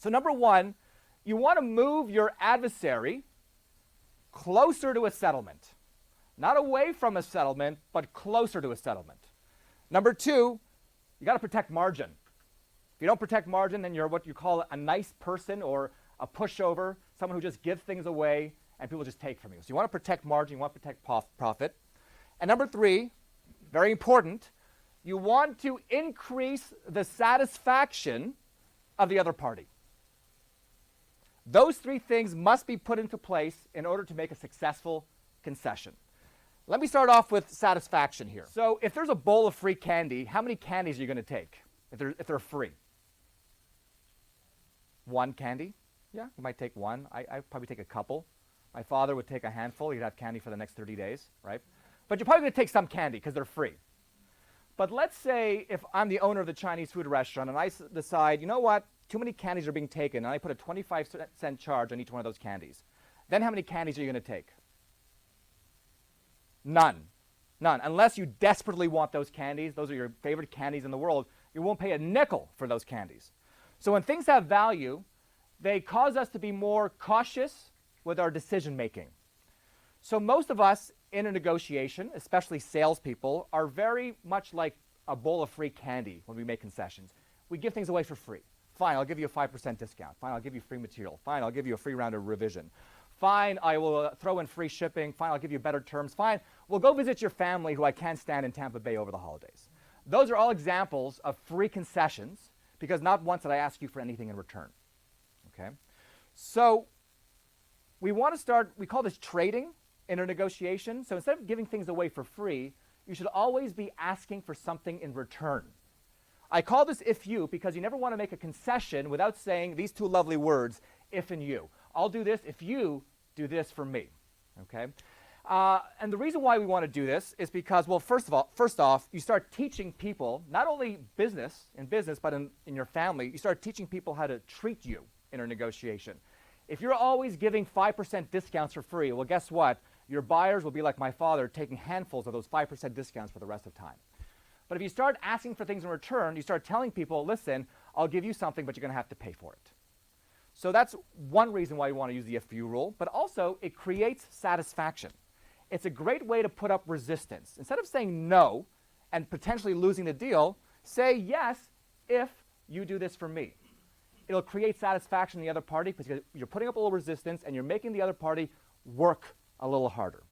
So number one, you want to move your adversary closer to a settlement. Not away from a settlement, but closer to a settlement. Number two, you got to protect margin. If you don't protect margin, then you're what you call a nice person or a pushover, someone who just gives things away and people just take from you. So you want to protect margin, you want to protect profit. And number three, very important, you want to increase the satisfaction of the other party. Those three things must be put into place in order to make a successful concession. Let me start off with satisfaction here. So if there's a bowl of free candy, how many candies are you going to take if they're free? One candy? Yeah, you might take one. I'd probably take a couple. My father would take a handful. He'd have candy for the next 30 days, right? But you're probably going to take some candy because they're free. But let's say if I'm the owner of the Chinese food restaurant and I decide, you know what, too many candies are being taken, and I put a 25-cent charge on each one of those candies. Then how many candies are you going to take? None. None. Unless you desperately want those candies, those are your favorite candies in the world, you won't pay a nickel for those candies. So when things have value, they cause us to be more cautious with our decision making. So most of us in a negotiation, especially salespeople, are very much like a bowl of free candy when we make concessions. We give things away for free. Fine, I'll give you a 5% discount. Fine, I'll give you free material. Fine, I'll give you a free round of revision. Fine, I will throw in free shipping. Fine, I'll give you better terms. Fine, we'll go visit your family who I can't stand in Tampa Bay over the holidays. Those are all examples of free concessions because not once did I ask you for anything in return. Okay? So we want to start, we call this trading in a negotiation. So instead of giving things away for free, you should always be asking for something in return. I call this if you because you never want to make a concession without saying these two lovely words, if and you. I'll do this if you do this for me. Okay? And the reason why we want to do this is because, well, first off, you start teaching people, not only in business, but in your family, you start teaching people how to treat you in a negotiation. If you're always giving 5% discounts for free, well, guess what? Your buyers will be like my father, taking handfuls of those 5% discounts for the rest of time. But if you start asking for things in return, you start telling people, listen, I'll give you something, but you're going to have to pay for it. So that's one reason why you want to use the if you rule, but also it creates satisfaction. It's a great way to put up resistance. Instead of saying no and potentially losing the deal, say yes if you do this for me. It'll create satisfaction in the other party because you're putting up a little resistance and you're making the other party work a little harder.